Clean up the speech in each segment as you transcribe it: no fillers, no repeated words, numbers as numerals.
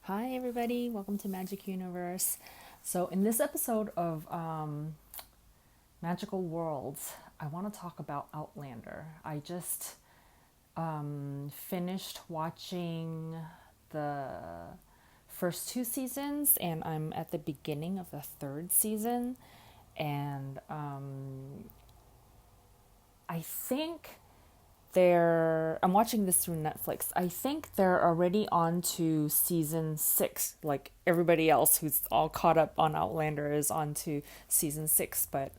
Hi, everybody. Welcome to Magic Universe. So, in this episode of Magical Worlds, I want to talk about Outlander. I just finished watching the first two seasons, and I'm at the beginning of the third season. And I think I'm watching this through Netflix. I think they're already on to season 6. Like everybody else who's all caught up on Outlander is on to season 6. But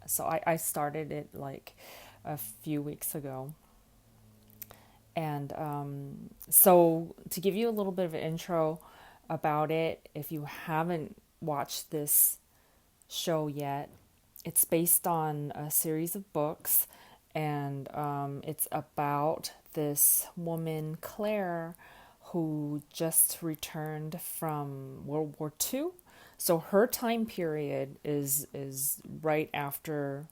so I started it like a few weeks ago. And so to give you a little bit of an intro about it, if you haven't watched this show yet, it's based on a series of books, and it's about this woman, Claire, who just returned from World War II. So her time period is right after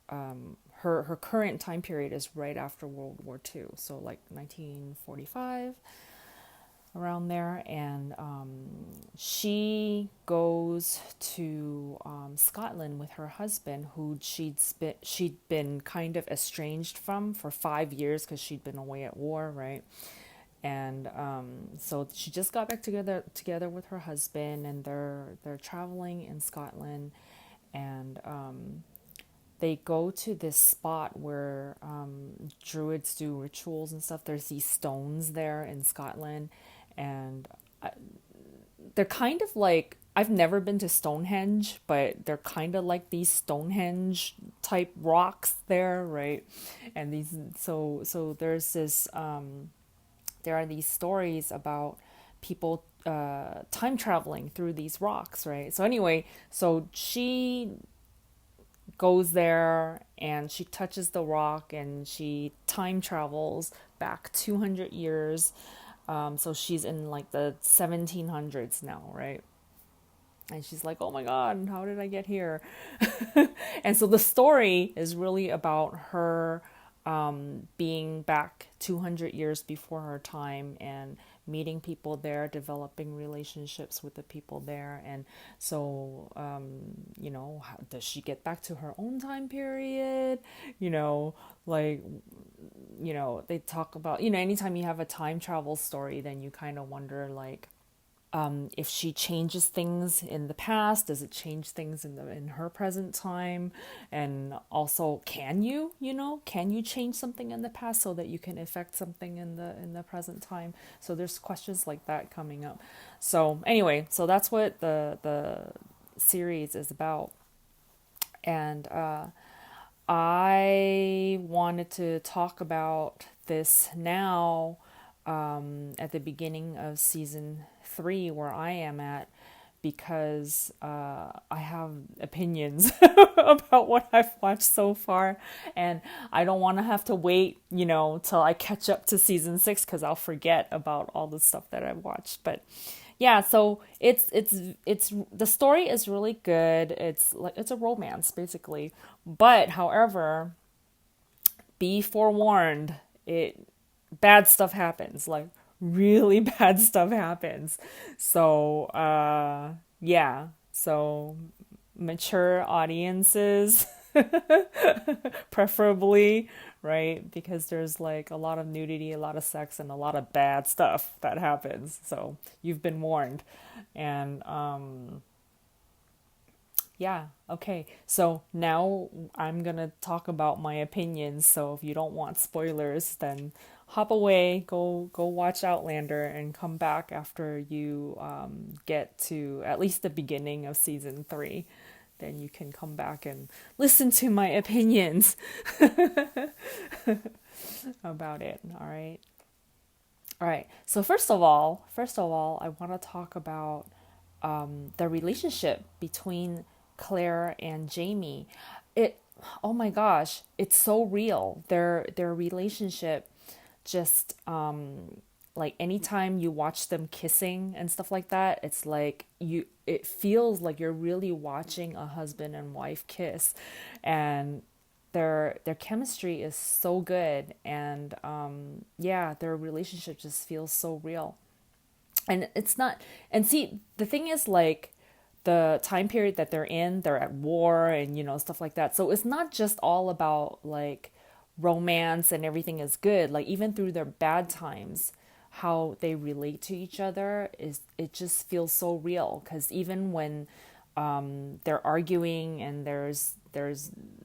her current time period is right after World War II. So like 1945, around there. And she goes to Scotland with her husband, who she'd been kind of estranged from for 5 years because she'd been away at war, right? And so she just got back together with her husband, and they're traveling in Scotland. And they go to this spot where druids do rituals and stuff. There's these stones there in Scotland, and they're kind of like, I've never been to Stonehenge, but they're kind of like these Stonehenge type rocks there, right? And these, so there's this, there are these stories about people time traveling through these rocks, right? So anyway, so she goes there and she touches the rock and she time travels back 200 years. So she's in like the 1700s now, right? And she's like, oh my God, how did I get here? And so the story is really about her being back 200 years before her time and meeting people there, developing relationships with the people there. And so, how does she get back to her own time period? You know, like, they talk about, anytime you have a time travel story, then you kind of wonder, like, if she changes things in the past, does it change things in her present time? And also, can you change something in the past so that you can affect something in the present time? So there's questions like that coming up. So anyway, so that's what the series is about. And I wanted to talk about this now, at the beginning of season 3, where I am at, because I have opinions about what I've watched so far, and I don't want to have to wait, till I catch up to season 6, because I'll forget about all the stuff that I've watched. But yeah, so it's the story is really good. It's a romance basically, but however, be forewarned, it bad stuff happens, like really bad stuff happens. So yeah, so mature audiences preferably, right? Because there's like a lot of nudity, a lot of sex, and a lot of bad stuff that happens. So you've been warned. And yeah, okay. So now I'm gonna talk about my opinions. So if you don't want spoilers, then hop away, go watch Outlander, and come back after you get to at least the beginning of season 3. Then you can come back and listen to my opinions about it. All right. All right. So first of all, I want to talk about the relationship between Claire and Jamie. It, oh my gosh, it's so real. Their relationship, just like anytime you watch them kissing and stuff like that, it's like it feels like you're really watching a husband and wife kiss. And their chemistry is so good. And yeah, their relationship just feels so real. And it's not, and see, the thing is, like, the time period that they're in, they're at war and, stuff like that. So it's not just all about like romance and everything is good. Like, even through their bad times, how they relate to each other is, it just feels so real. Because even when they're arguing and there's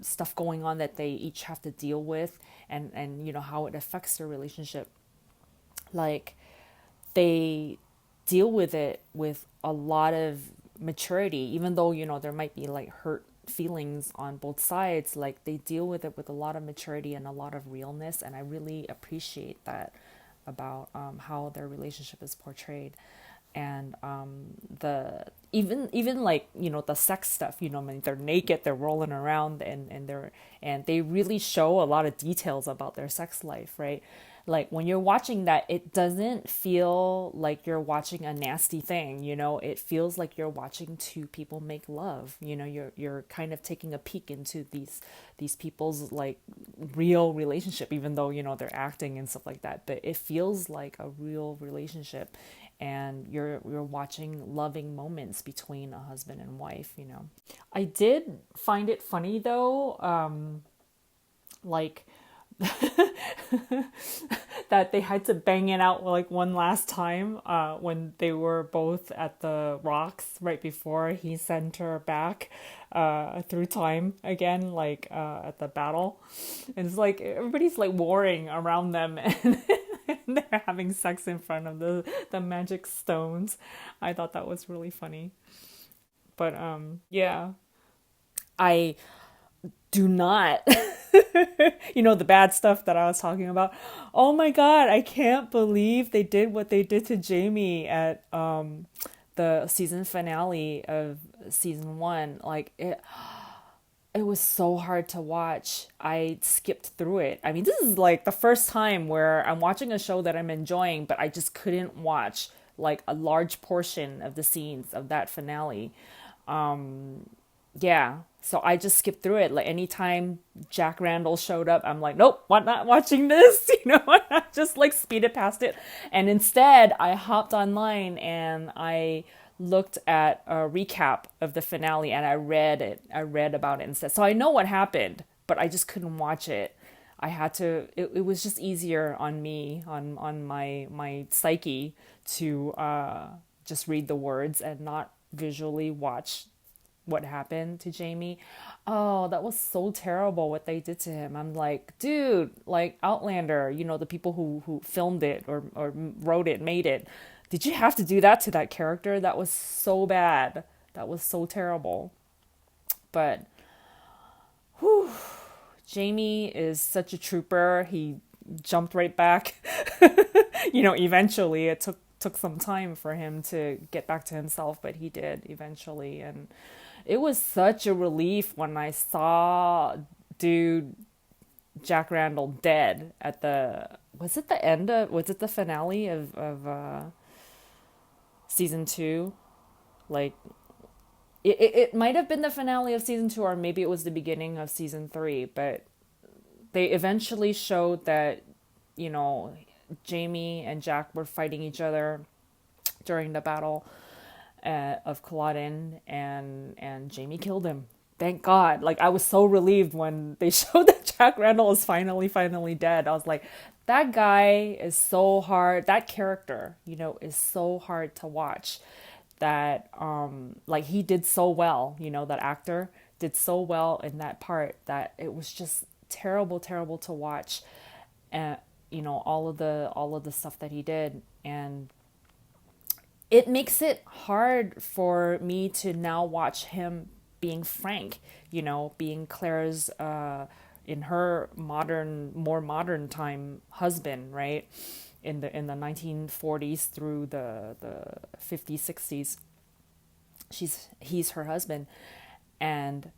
stuff going on that they each have to deal with, and how it affects their relationship, like, they deal with it with a lot of maturity, even though there might be like hurt feelings on both sides. Like, they deal with it with a lot of maturity and a lot of realness, and I really appreciate that about how their relationship is portrayed. And the even like, the sex stuff, I mean, they're naked, they're rolling around, and they really show a lot of details about their sex life, right? Like, when you're watching that, it doesn't feel like you're watching a nasty thing. It feels like you're watching two people make love. You're kind of taking a peek into these people's like real relationship, even though they're acting and stuff like that, but it feels like a real relationship, and you're watching loving moments between a husband and wife. I did find it funny though, like, that they had to bang it out like one last time when they were both at the rocks right before he sent her back through time again, like at the battle. And it's like everybody's like warring around them, and they're having sex in front of the magic stones. I thought that was really funny. But yeah, I do not the bad stuff that I was talking about. Oh my god, I can't believe they did what they did to Jamie at the season finale of season 1. Like, it was so hard to watch. I skipped through it. I mean, this is like the first time where I'm watching a show that I'm enjoying, but I just couldn't watch like a large portion of the scenes of that finale. Yeah, so I just skipped through it. Like, anytime Jack Randall showed up, I'm like, nope, I'm not watching this. I just like speeded past it. And instead, I hopped online and I looked at a recap of the finale, and I read it. I read about it instead. So I know what happened, but I just couldn't watch it. I had to, it was just easier on me, on my psyche, to just read the words and not visually watch what happened to Jamie. Oh, that was so terrible what they did to him. I'm like, dude, like Outlander, the people who filmed it or wrote it, made it. Did you have to do that to that character? That was so bad. That was so terrible. But whew, Jamie is such a trooper. He jumped right back. Eventually it took some time for him to get back to himself, but he did eventually. And it was such a relief when I saw dude Jack Randall dead at the, was it the end of, was it the finale of season 2? Like, it might have been the finale of season 2, or maybe it was the beginning of season 3, but they eventually showed that, Jamie and Jack were fighting each other during the battle of Culloden, and Jamie killed him. Thank God. Like, I was so relieved when they showed that Jack Randall is finally dead. I was like, that guy is so hard. That character, is so hard to watch. That like, he did so well, that actor did so well in that part, that it was just terrible to watch. And all of the stuff that he did, and it makes it hard for me to now watch him being Frank, being Claire's in her more modern time husband, right? In the 1940s through the 50s, 60s. He's her husband, and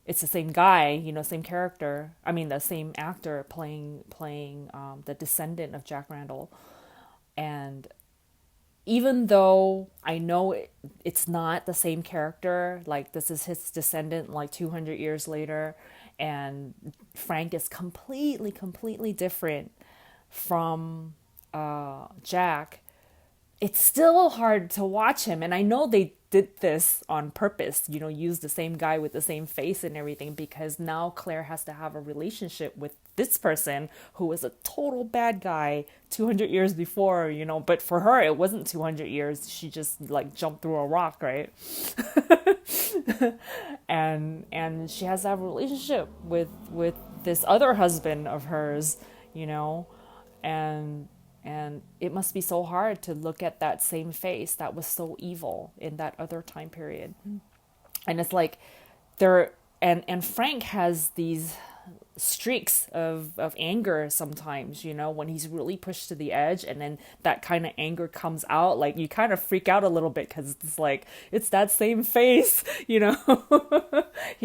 it's the same guy, same character. I mean, the same actor playing the descendant of Jack Randall. And even though I know it's not the same character, like, this is his descendant like 200 years later, and Frank is completely different from Jack, it's still hard to watch him. And I know they did this on purpose, use the same guy with the same face and everything, because now Claire has to have a relationship with this person who was a total bad guy 200 years before, but for her, it wasn't 200 years. She just like jumped through a rock, right? And she has to have a relationship with this other husband of hers, you know, and it must be so hard to look at that same face that was so evil in that other time period. And it's like there and Frank has these streaks of anger sometimes, when he's really pushed to the edge, and then that kind of anger comes out, like you kind of freak out a little bit because it's like it's that same face. He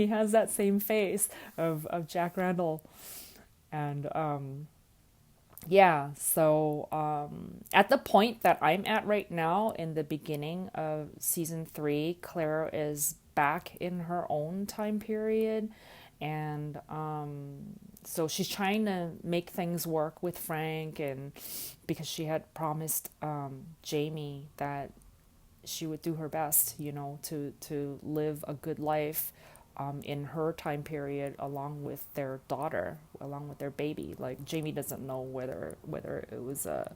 has that same face of Jack Randall. And yeah, so at the point that I'm at right now in the beginning of season 3, Claire is back in her own time period. And so she's trying to make things work with Frank, and because she had promised Jamie that she would do her best, to live a good life in her time period, along with their daughter, along with their baby. Like Jamie doesn't know whether it was a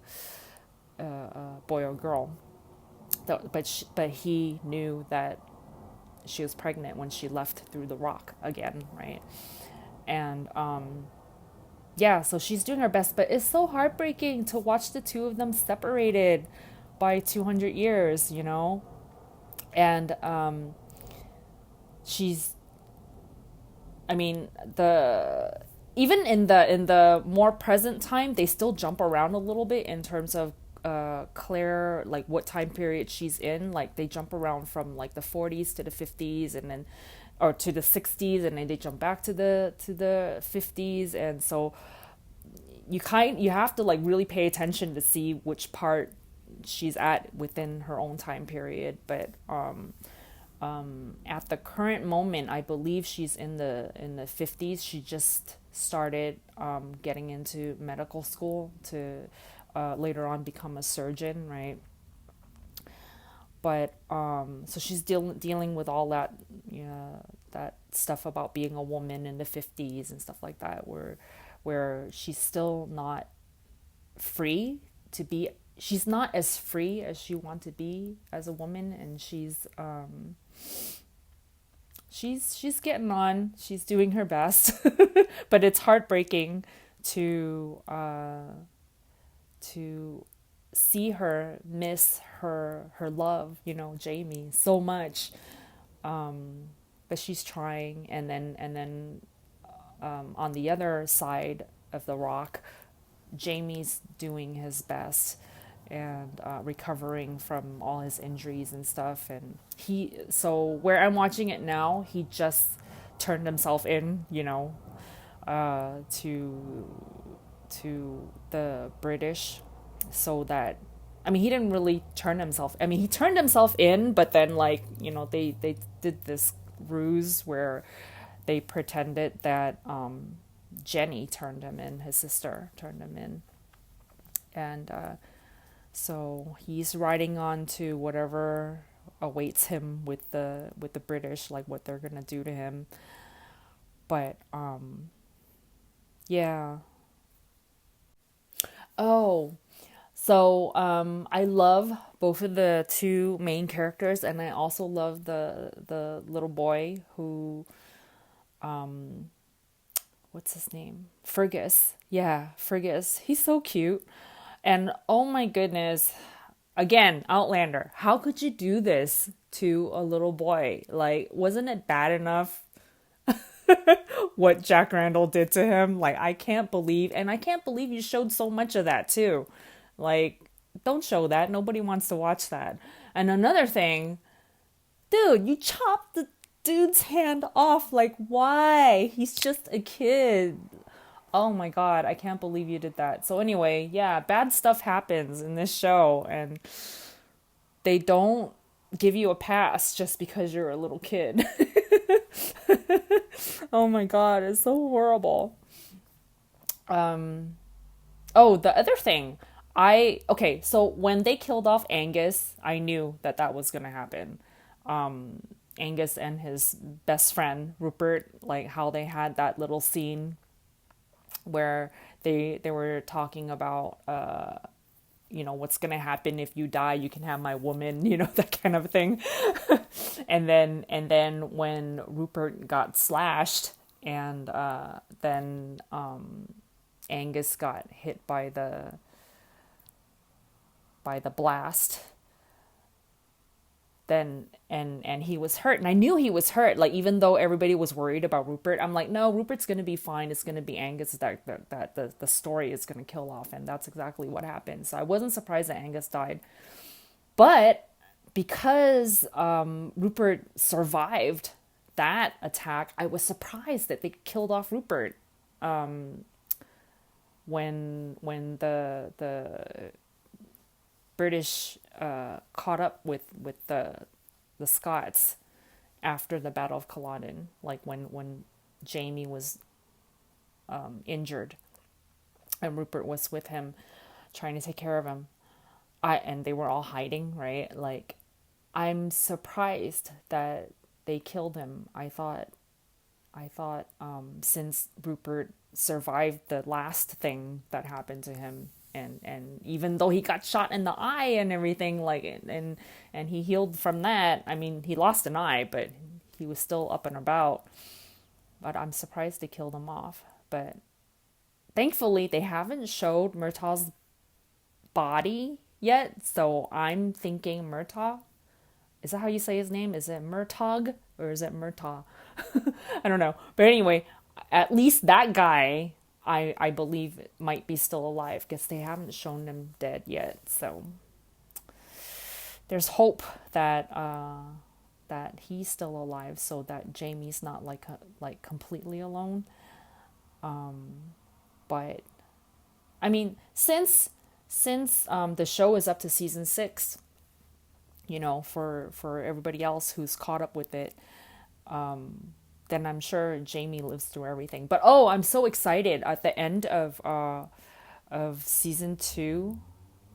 boy or girl, but he knew that she was pregnant when she left through the rock again, right? And yeah, so she's doing her best, but it's so heartbreaking to watch the two of them separated by 200 years, And she's, I mean, the even in the more present time, they still jump around a little bit in terms of Claire, like what time period she's in. Like they jump around from like the 40s to the 50s, and then or to the 60s, and then they jump back to the 50s. And so you have to like really pay attention to see which part she's at within her own time period. But at the current moment, I believe she's in the 50s. She just started getting into medical school to later on become a surgeon, right? But so she's dealing with all that, that stuff about being a woman in the 50s and stuff like that, where she's still not free to be. She's not as free as she wants to be as a woman, and she's getting on. She's doing her best, but it's heartbreaking to see her miss her love, Jamie, so much. But she's trying, and then on the other side of the rock, Jamie's doing his best and recovering from all his injuries and stuff. And so where I'm watching it now, he just turned himself in, to the British, so that, I mean, he didn't really turn himself. I mean, he turned himself in, but then they did this ruse where they pretended that Jenny turned him in, his sister turned him in, and so he's riding on to whatever awaits him with the British, like what they're gonna do to him. But yeah. Oh, so I love both of the two main characters, and I also love the little boy who, what's his name? Fergus. Yeah, Fergus. He's so cute. And oh my goodness, again, Outlander. How could you do this to a little boy? Like, wasn't it bad enough what Jack Randall did to him? Like, I can't believe you showed so much of that too. Like, don't show that. Nobody wants to watch that. And another thing, dude, you chopped the dude's hand off. Like, why? He's just a kid. Oh my God, I can't believe you did that. So anyway, yeah, bad stuff happens in this show, and they don't give you a pass just because you're a little kid. Oh my God, it's so horrible. Oh, the other thing, Okay, so when they killed off Angus, I knew that that was gonna happen. Angus and his best friend Rupert, like how they had that little scene where they were talking about what's gonna happen if you die, you can have my woman, that kind of thing. And then when Rupert got slashed, and then Angus got hit by the blast, then and he was hurt, and I knew he was hurt, like even though everybody was worried about Rupert, I'm like, no, Rupert's going to be fine. It's going to be Angus that the story is going to kill off, and that's exactly what happened. So I wasn't surprised that Angus died, but because Rupert survived that attack, I was surprised that they killed off Rupert when the British caught up with the Scots after the Battle of Culloden, like when Jamie was injured and Rupert was with him trying to take care of him. And they were all hiding, right? Like, I'm surprised that they killed him. I thought since Rupert survived the last thing that happened to him, and even though he got shot in the eye and everything, like, and he healed from that. I mean, he lost an eye, but he was still up and about. But I'm surprised they killed him off. But thankfully, they haven't showed Murtaugh's body yet, so I'm thinking Murtaugh. Is that how you say his name? Is it Murtaugh or is it Murtaugh? I don't know. But anyway, at least that guy, I believe, might be still alive because they haven't shown him dead yet. So there's hope that that he's still alive, so that Jamie's not like completely alone. But I mean, since the show is up to season 6, for everybody else who's caught up with it, then I'm sure Jamie lives through everything. But oh, I'm so excited at the end of season 2,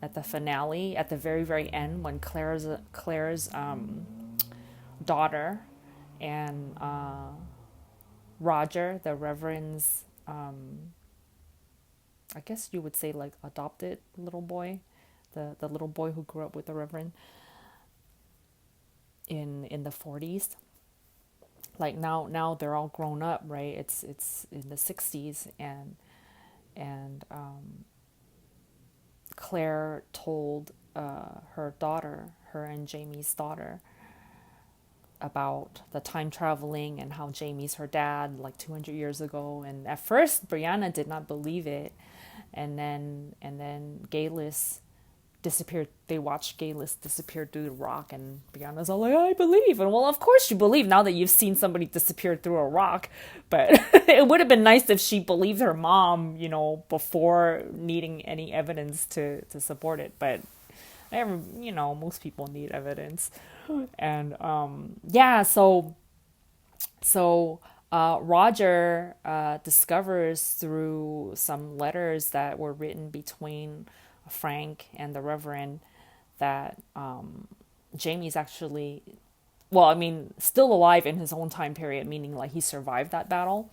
at the finale, at the very very end, when Claire's daughter and Roger, the Reverend's, I guess you would say, like, adopted little boy, the little boy who grew up with the Reverend in the 40s. Like, now they're all grown up, right? It's in the 60s, and Claire told her and Jamie's daughter, about the time traveling and how Jamie's her dad, like 200 years ago. And at first Brianna did not believe it, and then Galis disappeared. They watched Galis disappear through the rock, and Brianna's all like, I believe. And well, of course you believe now that you've seen somebody disappear through a rock. But it would have been nice if she believed her mom, before needing any evidence to support it. But most people need evidence. And yeah, so Roger discovers through some letters that were written between Frank and the Reverend that Jamie's actually, well, I mean, still alive in his own time period, meaning like he survived that battle.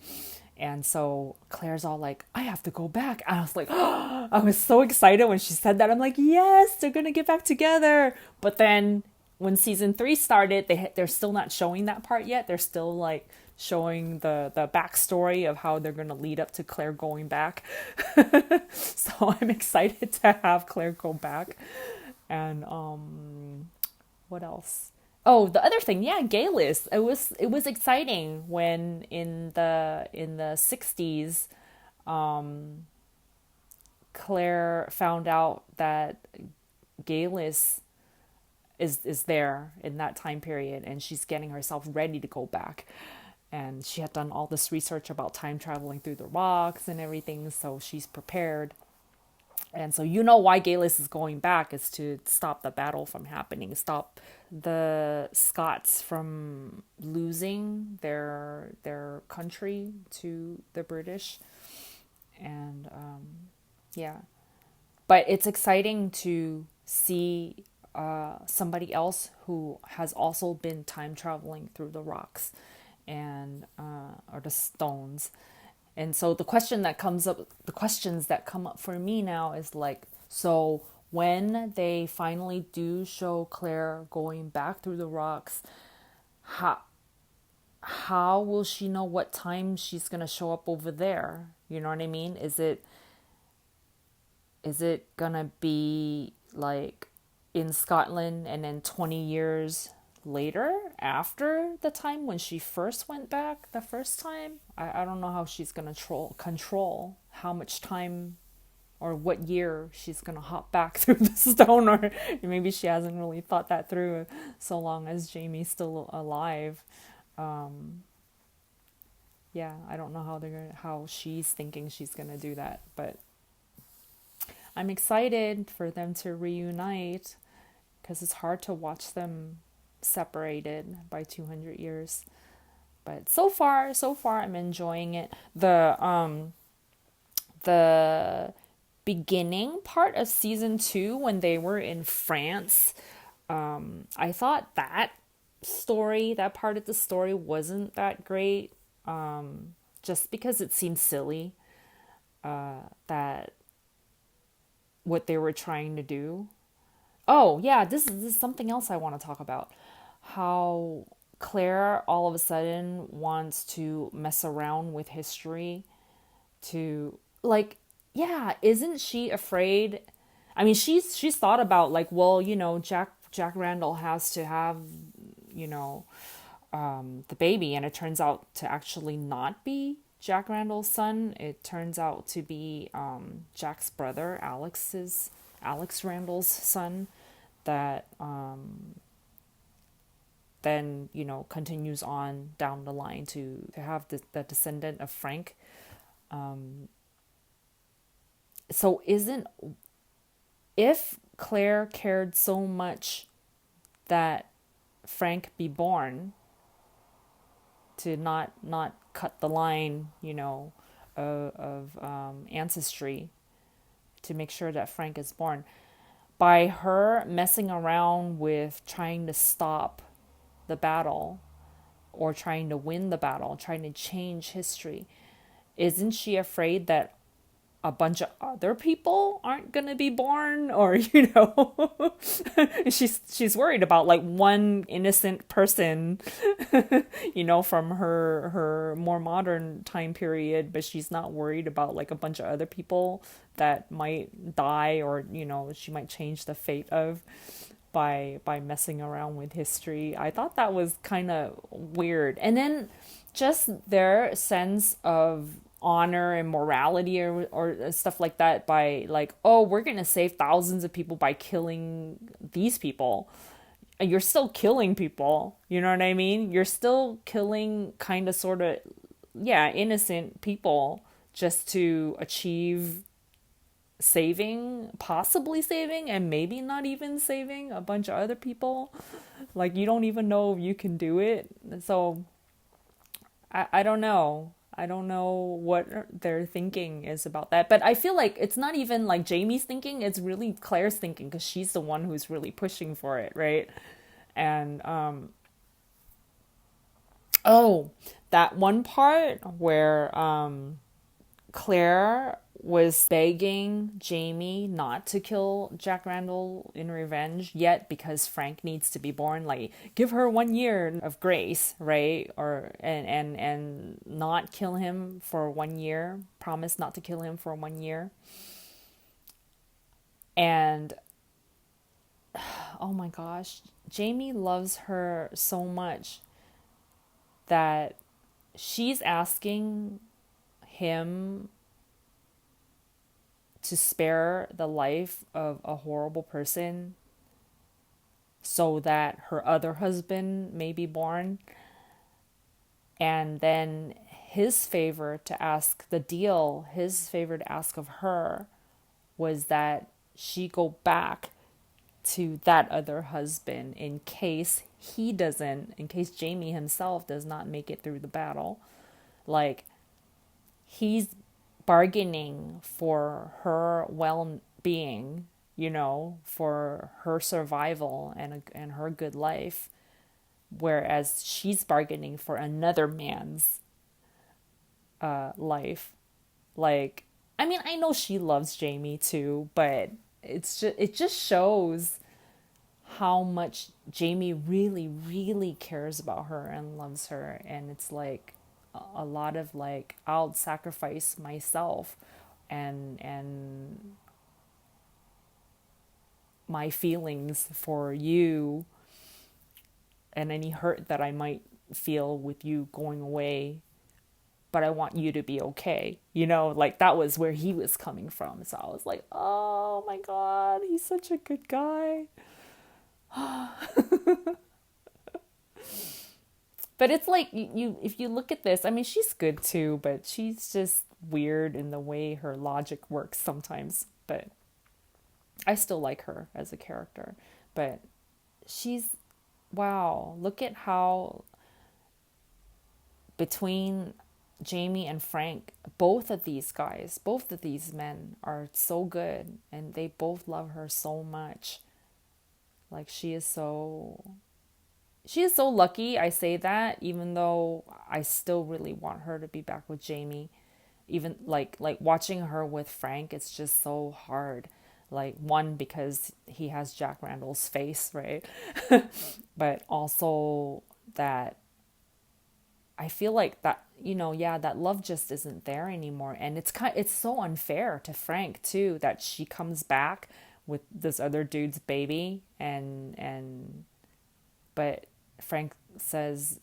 And so Claire's all like, I have to go back. And I was like, oh, I was so excited when she said that. I'm like, yes, they're going to get back together. But then when season 3 started, they're still not showing that part yet. They're still like showing the backstory of how they're going to lead up to Claire going back. So I'm excited to have Claire go back. And what else? Oh, the other thing, yeah, Galis. It was exciting when in the 60s, Claire found out that Galis is there in that time period, and she's getting herself ready to go back. And she had done all this research about time traveling through the rocks and everything, so she's prepared. And so why Galis is going back is to stop the battle from happening, stop the Scots from losing their country to the British. And yeah. But it's exciting to see somebody else who has also been time traveling through the rocks and or the stones. And so the questions that come up for me now is like, so when they finally do show Claire going back through the rocks, how how will she know what time she's gonna show up over there? You know what I mean? Is it gonna be like in Scotland and then 20 years later after the time when she first went back the first time? I don't know how she's gonna control how much time or what year she's gonna hop back through the stone, or maybe she hasn't really thought that through so long as Jamie's still alive. Um, yeah, I don't know how she's thinking she's gonna do that, but I'm excited for them to reunite because it's hard to watch them separated by 200 years. But so far I'm enjoying it. The beginning part of season 2 when they were in France, I thought that part of the story wasn't that great, just because it seemed silly, that what they were trying to do. Oh, yeah, this is something else I want to talk about. How Claire all of a sudden wants to mess around with history to, like, yeah, isn't she afraid? I mean, she's thought about, like, well, Jack Randall has to have, you know, the baby, and it turns out to actually not be Jack Randall's son. It turns out to be Jack's brother, Alex Randall's son, that then continues on down the line to have the descendant of Frank. So if Claire cared so much that Frank be born, to not cut the line, of ancestry, to make sure that Frank is born, by her messing around with trying to stop the battle or trying to win the battle, trying to change history, isn't she afraid that a bunch of other people aren't gonna be born, or she's worried about like one innocent person from her more modern time period, but she's not worried about like a bunch of other people that might die, or she might change the fate of by messing around with history. I thought that was kind of weird. And then just their sense of honor and morality, or stuff like that, by like, oh, we're gonna save thousands of people by killing these people. You're still killing people, you know what I mean? You're still killing kind of sort of, yeah, innocent people, just to achieve possibly saving, and maybe not even saving a bunch of other people. Like, you don't even know if you can do it. So I don't know. I don't know what their thinking is about that. But I feel like it's not even like Jamie's thinking, it's really Claire's thinking, because she's the one who's really pushing for it, right? And oh, that one part where Claire was begging Jamie not to kill Jack Randall in revenge yet, because Frank needs to be born. Like, give her 1 year of grace, right? Or and not kill him for 1 year. Promise not to kill him for 1 year. And oh my gosh, Jamie loves her so much that she's asking him to spare the life of a horrible person so that her other husband may be born. And then his favor to ask of her was that she go back to that other husband in case Jamie himself does not make it through the battle. Like, he's bargaining for her being, for her survival and her good life, whereas she's bargaining for another man's life. Like, I mean, I know she loves Jamie too, but it just shows how much Jamie really, really cares about her and loves her. And it's like a lot of like, I'll sacrifice myself and my feelings for you and any hurt that I might feel with you going away, but I want you to be okay. Like that was where he was coming from. So I was like, oh my God, he's such a good guy. But it's like if you look at this, I mean, she's good too, but she's just weird in the way her logic works sometimes. But I still like her as a character. But she's, wow, look at how between Jamie and Frank, both of these guys, both of these men are so good and they both love her so much. Like she is so lucky. I say that even though I still really want her to be back with Jamie. Even like watching her with Frank, it's just so hard. Like, one, because he has Jack Randall's face, right? But also that I feel like that, yeah, that love just isn't there anymore. And it's so unfair to Frank too, that she comes back with this other dude's baby and but Frank says,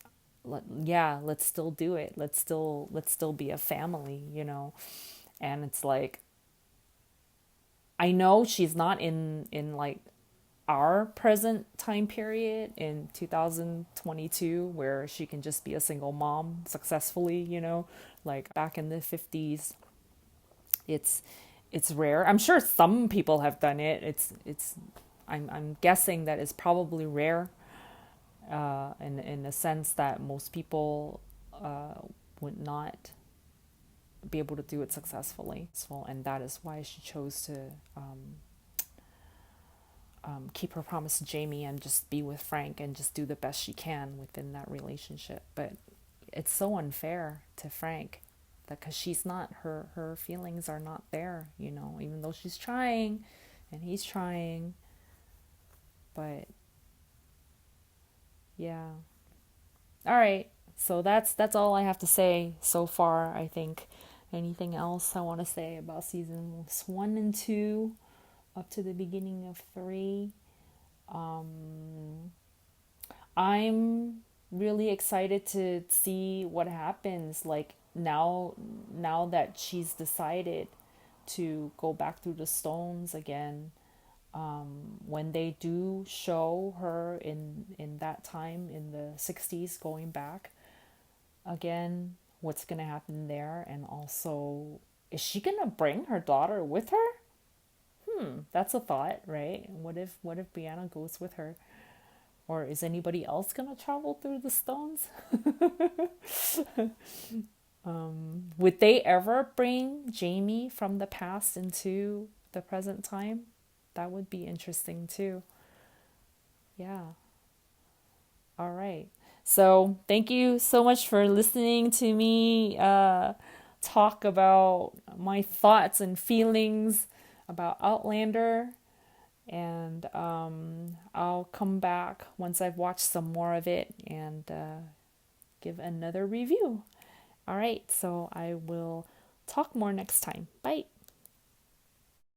yeah, let's still do it. Let's still be a family. And it's like, I know she's not in like our present time period in 2022 where she can just be a single mom successfully. Like back in the 50s, it's it's rare. I'm sure some people have done it. I'm guessing that it's probably rare, in the sense that most people would not be able to do it successfully. So, and that is why she chose to keep her promise to Jamie and just be with Frank and just do the best she can within that relationship. But it's so unfair to Frank, that because she's not, her feelings are not there, even though she's trying and he's trying. But yeah. All right. So that's all I have to say so far, I think. Anything else I want to say about seasons 1 and 2 up to the beginning of 3? I'm really excited to see what happens, like now that she's decided to go back through the stones again. When they do show her in that time in the 60s going back again, what's gonna happen there? And also, is she gonna bring her daughter with her? That's a thought, right? What if Brianna goes with her? Or is anybody else gonna travel through the stones? Would they ever bring Jamie from the past into the present time? That would be interesting too. Yeah. All right. So thank you so much for listening to me talk about my thoughts and feelings about Outlander. And I'll come back once I've watched some more of it and give another review. All right. So I will talk more next time. Bye.